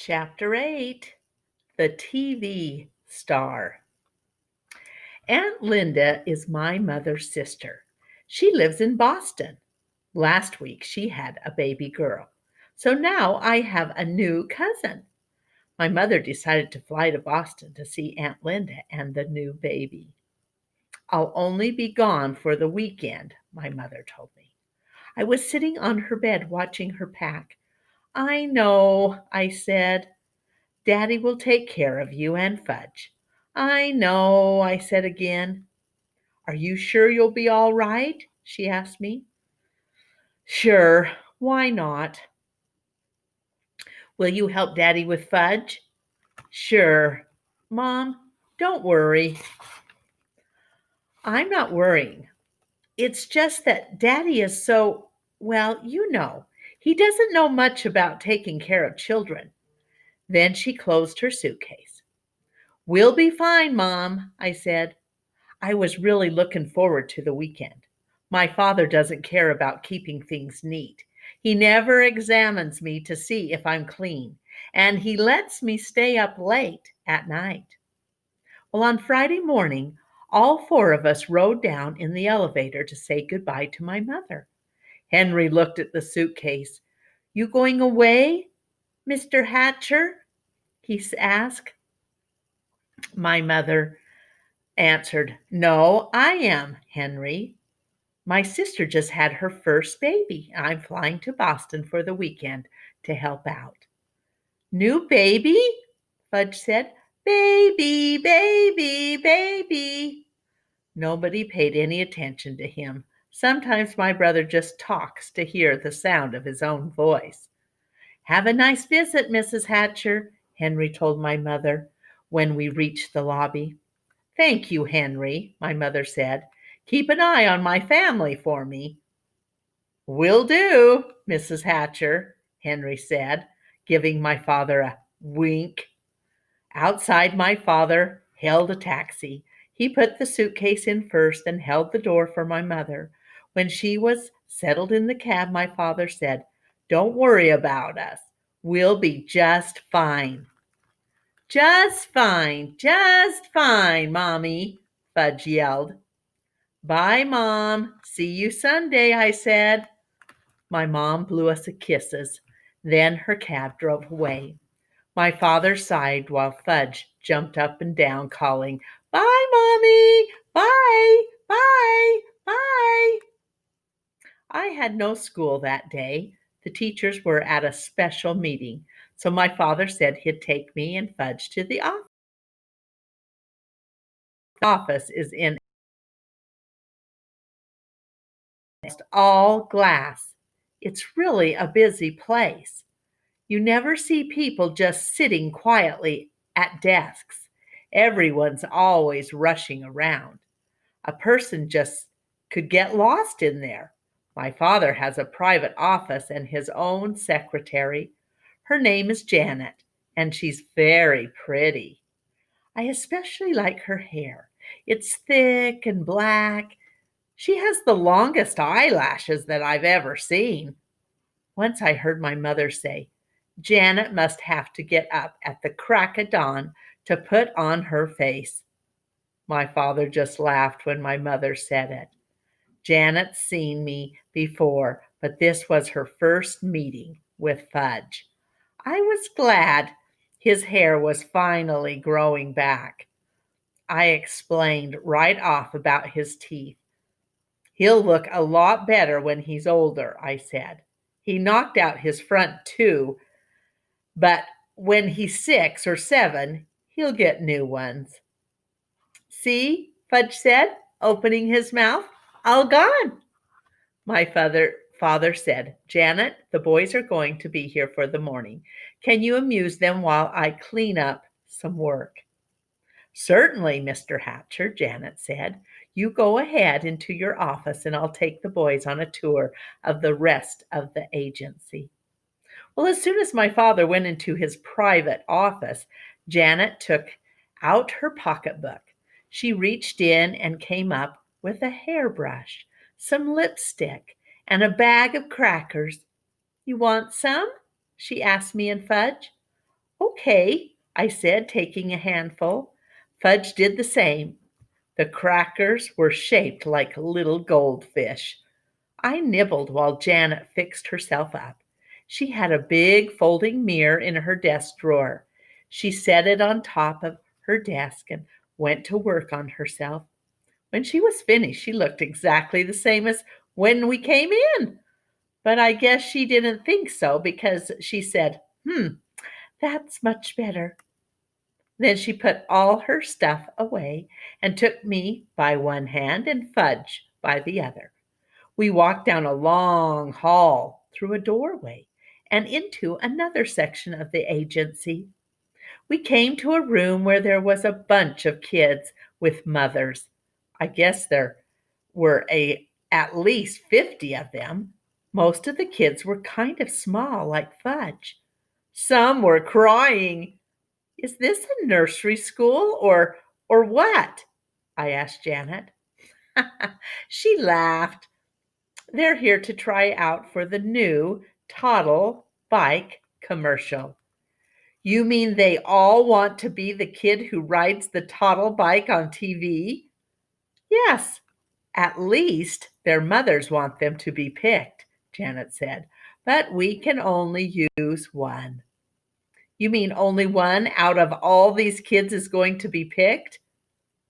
Chapter 8, The TV Star. Aunt Linda is my mother's sister. She lives in Boston. Last week she had a baby girl. So now I have a new cousin. My mother decided to fly to Boston to see Aunt Linda and the new baby. I'll only be gone for the weekend, my mother told me. I was sitting on her bed watching her pack. I know, I said. Daddy will take care of you and Fudge. I know, I said again. Are you sure you'll be all right? She asked me. Sure, why not? Will you help Daddy with Fudge? Sure. Mom, don't worry. I'm not worrying. It's just that Daddy is so, well, he doesn't know much about taking care of children. Then she closed her suitcase. We'll be fine, Mom, I said. I was really looking forward to the weekend. My father doesn't care about keeping things neat. He never examines me to see if I'm clean, and he lets me stay up late at night. Well, on Friday morning, all four of us rode down in the elevator to say goodbye to my mother. Henry looked at the suitcase. You going away, Mr. Hatcher? He asked. My mother answered, No, I am, Henry. My sister just had her first baby. I'm flying to Boston for the weekend to help out. New baby? Fudge said. Baby, baby, baby. Nobody paid any attention to him. Sometimes my brother just talks to hear the sound of his own voice. Have a nice visit, Mrs. Hatcher, Henry told my mother when we reached the lobby. Thank you, Henry, my mother said. Keep an eye on my family for me. Will do, Mrs. Hatcher, Henry said, giving my father a wink. Outside, my father hailed a taxi. He put the suitcase in first and held the door for my mother. When she was settled in the cab, my father said, Don't worry about us. We'll be just fine. Just fine, Mommy, Fudge yelled. Bye, Mom. See you Sunday, I said. My mom blew us kisses. Then her cab drove away. My father sighed while Fudge jumped up and down, calling, Bye, Mommy! Bye! Bye! Bye! I had no school that day. The teachers were at a special meeting, so my father said he'd take me and Fudge to the office. The office is in all glass. It's really a busy place. You never see people just sitting quietly at desks. Everyone's always rushing around. A person just could get lost in there. My father has a private office and his own secretary. Her name is Janet, and she's very pretty. I especially like her hair. It's thick and black. She has the longest eyelashes that I've ever seen. Once I heard my mother say, Janet must have to get up at the crack of dawn to put on her face. My father just laughed when my mother said it. Janet's seen me before, but this was her first meeting with Fudge. I was glad his hair was finally growing back. I explained right off about his teeth. He'll look a lot better when he's older, I said. He knocked out his front too, but when he's 6 or 7, he'll get new ones. See, Fudge said, opening his mouth, all gone. My father said, Janet, the boys are going to be here for the morning. Can you amuse them while I clean up some work? Certainly, Mr. Hatcher, Janet said. You go ahead into your office and I'll take the boys on a tour of the rest of the agency. Well, as soon as my father went into his private office, Janet took out her pocketbook. She reached in and came up with a hairbrush, some lipstick, and a bag of crackers. You want some? She asked me and Fudge. Okay, I said, taking a handful. Fudge did the same. The crackers were shaped like little goldfish. I nibbled while Janet fixed herself up. She had a big folding mirror in her desk drawer. She set it on top of her desk and went to work on herself. When she was finished, she looked exactly the same as when we came in. But I guess she didn't think so because she said, that's much better. Then she put all her stuff away and took me by one hand and Fudge by the other. We walked down a long hall through a doorway and into another section of the agency. We came to a room where there was a bunch of kids with mothers. I guess there were at least 50 of them. Most of the kids were kind of small, like Fudge. Some were crying. Is this a nursery school or what? I asked Janet. She laughed. They're here to try out for the new Toddle bike commercial. You mean they all want to be the kid who rides the Toddle bike on TV? Yes, at least their mothers want them to be picked, Janet said. But we can only use one. You mean only one out of all these kids is going to be picked?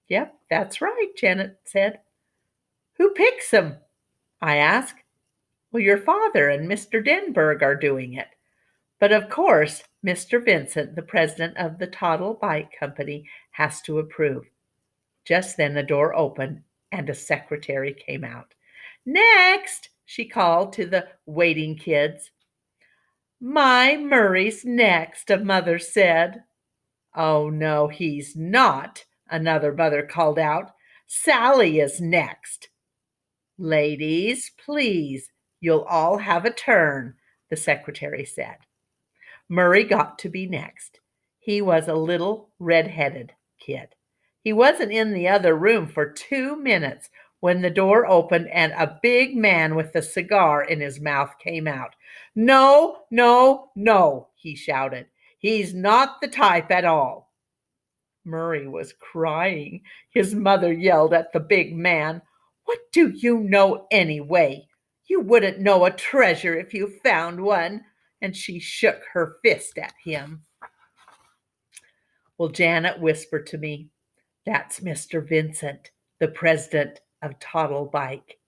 Yep, that's right, Janet said. Who picks them? I asked. Well, your father and Mr. Denberg are doing it. But of course, Mr. Vincent, the president of the Toddle Bike Company, has to approve. Just then the door opened and a secretary came out. Next, she called to the waiting kids. My Murray's next, a mother said. Oh, no, he's not, another mother called out. Sally is next. Ladies, please, you'll all have a turn, the secretary said. Murray got to be next. He was a little red-headed kid. He wasn't in the other room for 2 minutes when the door opened and a big man with a cigar in his mouth came out. No, no, no, he shouted. He's not the type at all. Murray was crying. His mother yelled at the big man, What do you know anyway? You wouldn't know a treasure if you found one. And she shook her fist at him. Well, Janet whispered to me, That's Mr. Vincent, the president of Toddle Bike.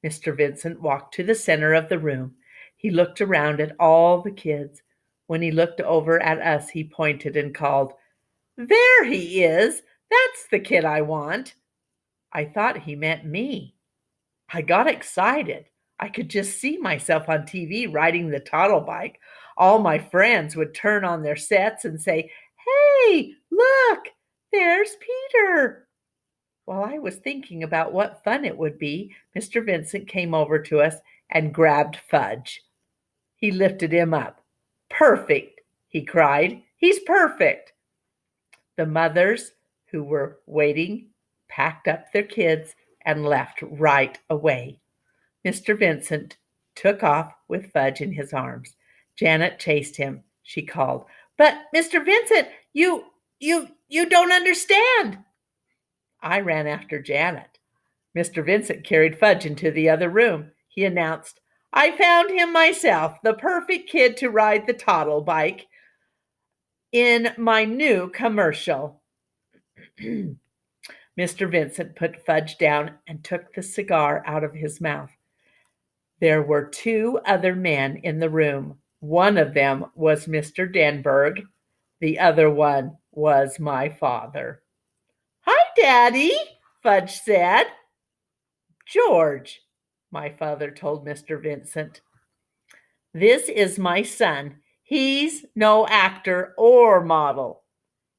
Mr. Vincent walked to the center of the room. He looked around at all the kids. When he looked over at us, he pointed and called, There he is. That's the kid I want. I thought he meant me. I got excited. I could just see myself on TV riding the Toddle bike. All my friends would turn on their sets and say, Hey, look, there's Peter. While I was thinking about what fun it would be, Mr. Vincent came over to us and grabbed Fudge. He lifted him up. Perfect, he cried. He's perfect. The mothers who were waiting packed up their kids and left right away. Mr. Vincent took off with Fudge in his arms. Janet chased him. She called, But Mr. Vincent, you don't understand. I ran after Janet. Mr. Vincent carried Fudge into the other room. He announced, I found him myself, the perfect kid to ride the Toddle bike in my new commercial. Mr. Vincent put Fudge down and took the cigar out of his mouth. There were 2 other men in the room. One of them was Mr. Denberg. The other one was my father. Hi, Daddy, Fudge said. George, my father told Mr. Vincent. This is my son. He's no actor or model.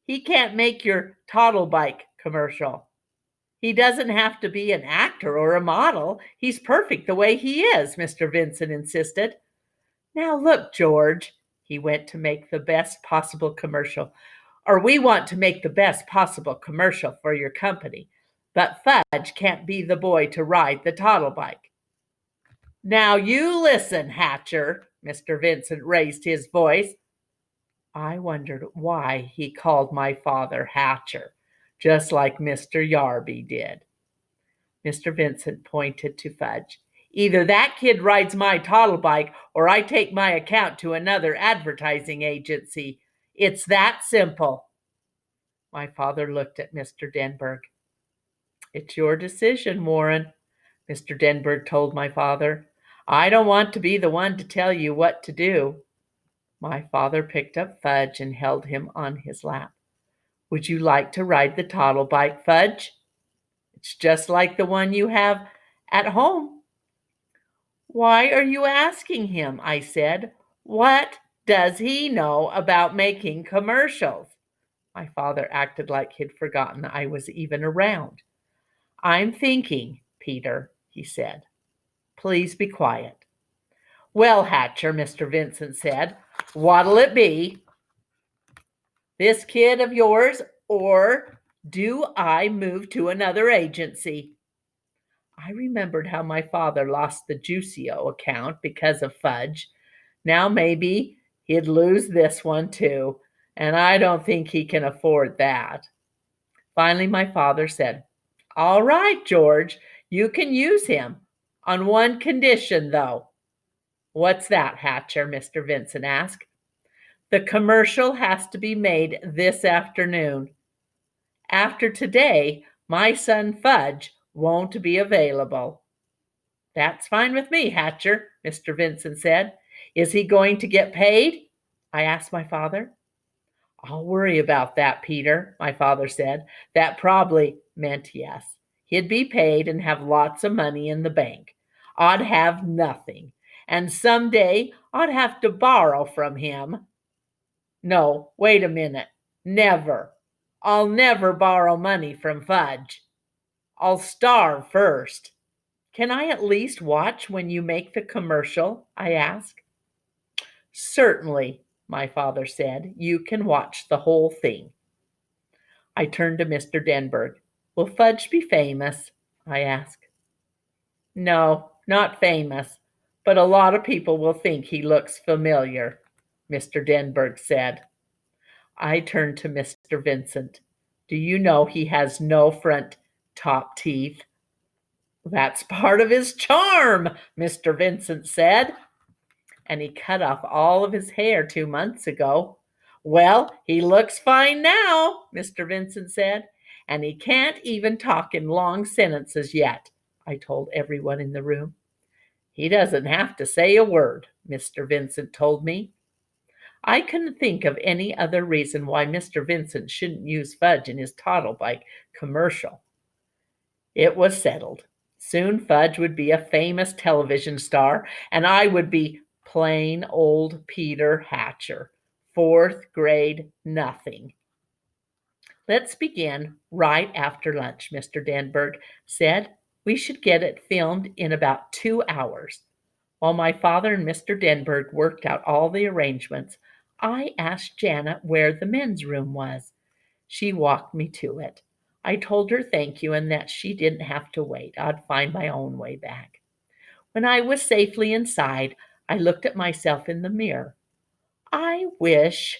He can't make your Toddle bike commercial. He doesn't have to be an actor or a model. He's perfect the way he is, Mr. Vincent insisted. Now look, George, he went to make the best possible commercial. Or we want to make the best possible commercial for your company. But Fudge can't be the boy to ride the Toddle bike. Now you listen, Hatcher, Mr. Vincent raised his voice. I wondered why he called my father Hatcher, just like Mr. Yarby did. Mr. Vincent pointed to Fudge. Either that kid rides my toddle bike or I take my account to another advertising agency. It's that simple. My father looked at Mr. Denberg. It's your decision, Warren, Mr. Denberg told my father. I don't want to be the one to tell you what to do. My father picked up Fudge and held him on his lap. Would you like to ride the toddle bike, Fudge? It's just like the one you have at home. Why are you asking him? I said. What does he know about making commercials? My father acted like he'd forgotten I was even around. I'm thinking, Peter, he said. Please be quiet. Well, Hatcher, Mr. Vincent said, what'll it be? This kid of yours, or do I move to another agency? I remembered how my father lost the Juicio account because of Fudge. Now maybe he'd lose this one too, and I don't think he can afford that. Finally, my father said, All right, George, you can use him. On one condition, though. What's that, Hatcher? Mr. Vincent asked. The commercial has to be made this afternoon. After today, my son Fudge won't be available. That's fine with me, Hatcher, Mr. Vincent said. Is he going to get paid? I asked my father. I'll worry about that, Peter, my father said. That probably meant yes. He'd be paid and have lots of money in the bank. I'd have nothing. And someday I'd have to borrow from him. No, wait a minute. Never. I'll never borrow money from Fudge. I'll starve first. Can I at least watch when you make the commercial? I asked. Certainly, my father said. You can watch the whole thing. I turned to Mr. Denberg. Will Fudge be famous? I asked. No, not famous, but a lot of people will think he looks familiar, Mr. Denberg said. I turned to Mr. Vincent. Do you know he has no front top teeth? That's part of his charm, Mr. Vincent said. And he cut off all of his hair 2 months ago. Well, he looks fine now, Mr. Vincent said. And he can't even talk in long sentences yet, I told everyone in the room. He doesn't have to say a word, Mr. Vincent told me. I couldn't think of any other reason why Mr. Vincent shouldn't use Fudge in his toddle bike commercial. It was settled. Soon Fudge would be a famous television star, and I would be plain old Peter Hatcher, 4th grade nothing. Let's begin right after lunch, Mr. Denberg said. We should get it filmed in about 2 hours. While my father and Mr. Denberg worked out all the arrangements, I asked Janet where the men's room was. She walked me to it. I told her thank you and that she didn't have to wait. I'd find my own way back. When I was safely inside, I looked at myself in the mirror. I wish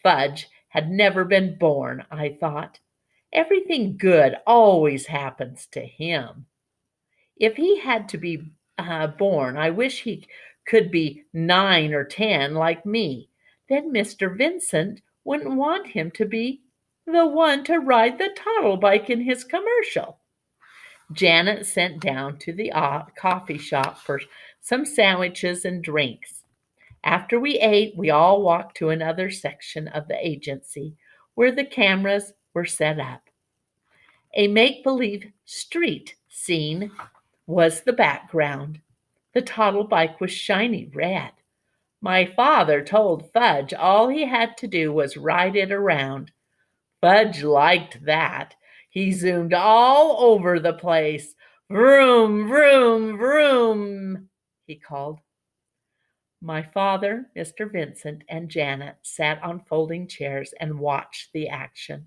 Fudge had never been born, I thought. Everything good always happens to him. If he had to be born, I wish he could be 9 or 10 like me. Then Mr. Vincent wouldn't want him to be the one to ride the toddle bike in his commercial. Janet sent down to the coffee shop for some sandwiches and drinks. After we ate, we all walked to another section of the agency where the cameras were set up. A make-believe street scene was the background. The toddle bike was shiny red. My father told Fudge all he had to do was ride it around. Fudge liked that. He zoomed all over the place. Vroom, vroom, vroom, he called. My father, Mr. Vincent, and Janet sat on folding chairs and watched the action.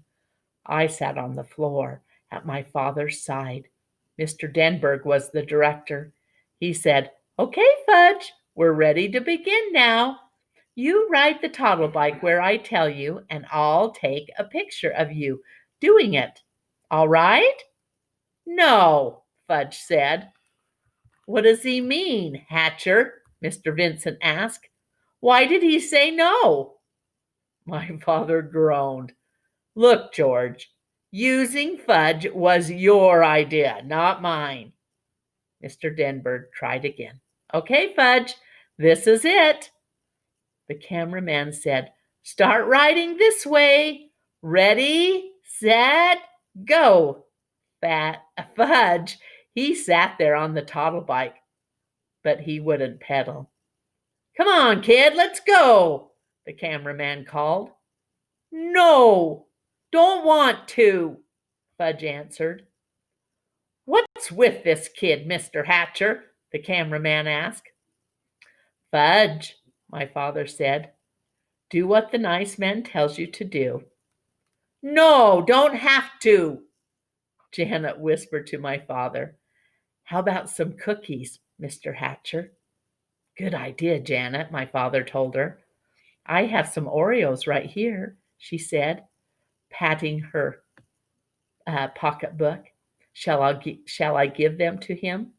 I sat on the floor at my father's side. Mr. Denberg was the director. He said, Okay, Fudge, we're ready to begin now. You ride the toddle bike where I tell you, and I'll take a picture of you doing it. All right? No, Fudge said. What does he mean, Hatcher? Mr. Vincent asked. Why did he say no? My father groaned. Look, George, using Fudge was your idea, not mine. Mr. Denberg tried again. Okay, Fudge, this is it. The cameraman said, Start riding this way. Ready, set, go. Fudge, he sat there on the toddle bike, but he wouldn't pedal. Come on, kid, let's go, the cameraman called. No, don't want to, Fudge answered. What's with this kid, Mr. Hatcher? The cameraman asked. Fudge, my father said. Do what the nice man tells you to do. No, don't have to, Janet whispered to my father. How about some cookies, Mr. Hatcher? Good idea, Janet, my father told her. I have some Oreos right here, she said, patting her pocketbook. Shall I give them to him?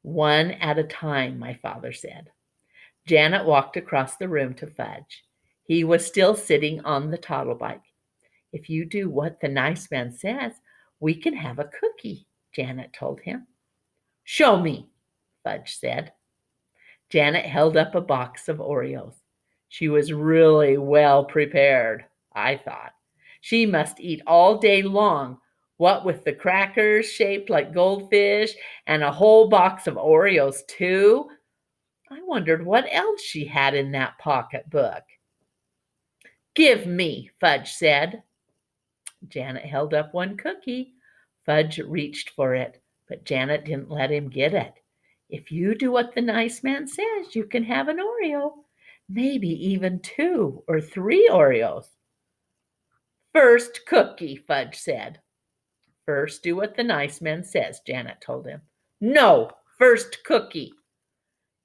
One at a time, my father said. Janet walked across the room to Fudge. He was still sitting on the toddle bike. If you do what the nice man says, we can have a cookie, Janet told him. Show me, Fudge said. Janet held up a box of Oreos. She was really well prepared, I thought. She must eat all day long, what with the crackers shaped like goldfish and a whole box of Oreos, too. I wondered what else she had in that pocketbook. Give me, Fudge said. Janet held up one cookie. Fudge reached for it, but Janet didn't let him get it. If you do what the nice man says, you can have an Oreo. Maybe even 2 or 3 Oreos. First cookie, Fudge said. First do what the nice man says, Janet told him. No, first cookie.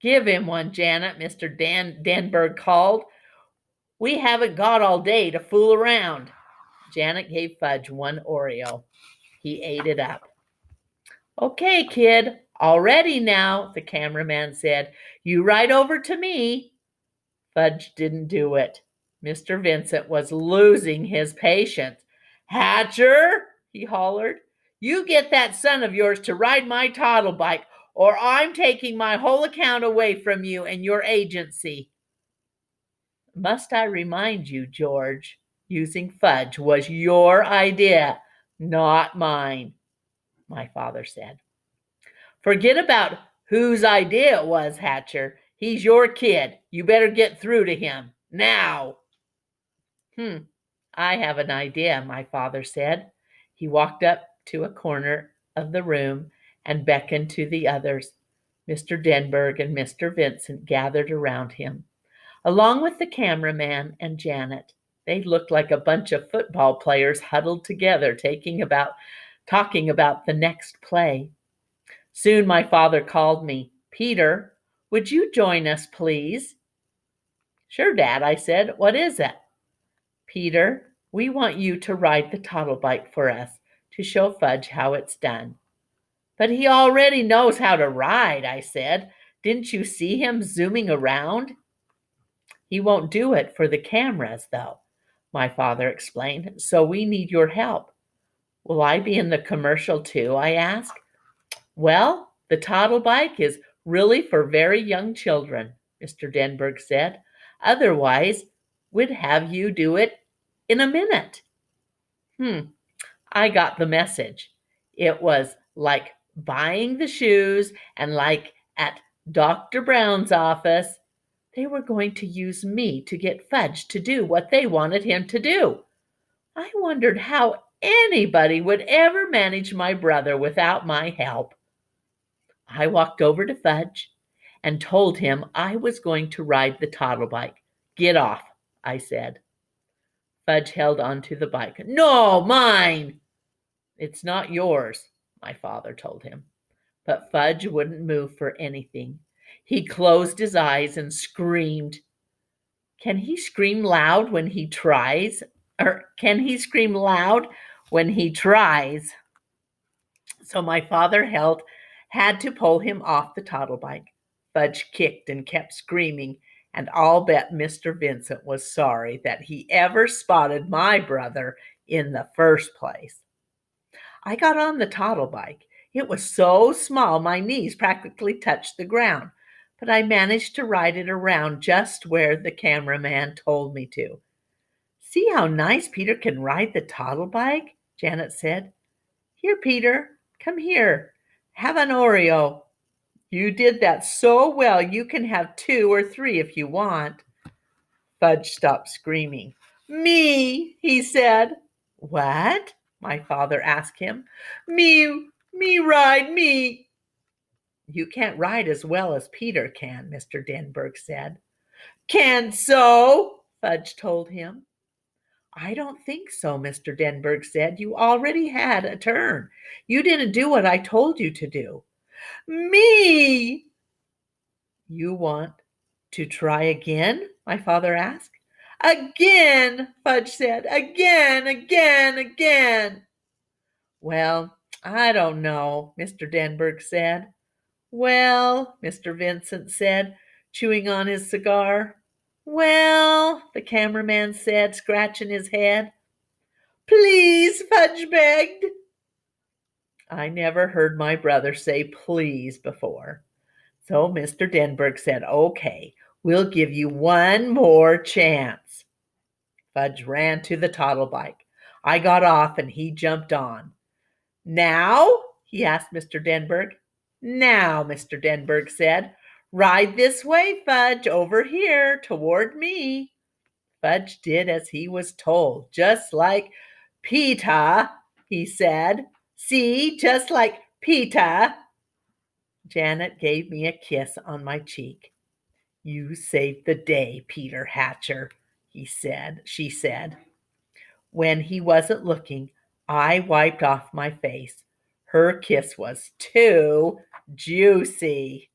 Give him one, Janet, Mr. Denberg called. We haven't got all day to fool around. Janet gave Fudge one Oreo. He ate it up. Okay, kid, all ready now, the cameraman said. You ride over to me. Fudge didn't do it. Mr. Vincent was losing his patience. Hatcher, he hollered, you get that son of yours to ride my toddle bike, or I'm taking my whole account away from you and your agency. Must I remind you, George, using Fudge was your idea, not mine, my father said. Forget about whose idea it was, Hatcher. He's your kid. You better get through to him. Now. I have an idea, my father said. He walked up to a corner of the room and beckoned to the others. Mr. Denberg and Mr. Vincent gathered around him, along with the cameraman and Janet. They looked like a bunch of football players huddled together, talking about the next play. Soon my father called me. Peter, would you join us, please? Sure, Dad, I said. What is it? Peter, we want you to ride the toddle bike for us to show Fudge how it's done. But he already knows how to ride, I said. Didn't you see him zooming around? He won't do it for the cameras, though, my father explained, so we need your help. Will I be in the commercial too? I asked. Well, the toddle bike is really for very young children, Mr. Denberg said. Otherwise, we'd have you do it in a minute. I got the message. It was like buying the shoes and like at Dr. Brown's office. They were going to use me to get Fudge to do what they wanted him to do. I wondered how anybody would ever manage my brother without my help. I walked over to Fudge and told him I was going to ride the toddle bike. Get off, I said. Fudge held onto the bike. No, mine. It's not yours, my father told him. But Fudge wouldn't move for anything. He closed his eyes and screamed. Can he scream loud when he tries? Or can he scream loud when he tries? So my father had to pull him off the toddle bike. Fudge kicked and kept screaming, and I'll bet Mr. Vincent was sorry that he ever spotted my brother in the first place. I got on the toddle bike. It was so small my knees practically touched the ground, but I managed to ride it around just where the cameraman told me to. See how nice Peter can ride the toddle bike? Janet said. Here, Peter, come here. Have an Oreo. You did that so well, you can have 2 or 3 if you want. Fudge stopped screaming. Me, he said. What? My father asked him. Me ride, me. You can't ride as well as Peter can, Mr. Denberg said. Can't so, Fudge told him. I don't think so, Mr. Denberg said. You already had a turn. You didn't do what I told you to do. Me! You want to try again? My father asked. Again, Fudge said. Again, again, again. Well, I don't know, Mr. Denberg said. Well, Mr. Vincent said, chewing on his cigar. Well, the cameraman said, scratching his head. Please, Fudge begged. I never heard my brother say please before. So Mr. Denberg said, okay, we'll give you one more chance. Fudge ran to the toddle bike. I got off and he jumped on. Now? He asked Mr. Denberg. Now, Mr. Denberg said. Ride this way, Fudge, over here, toward me. Fudge did as he was told, just like Peter, he said. See, just like Peter. Janet gave me a kiss on my cheek. You saved the day, Peter Hatcher, she said. When he wasn't looking, I wiped off my face. Her kiss was too juicy.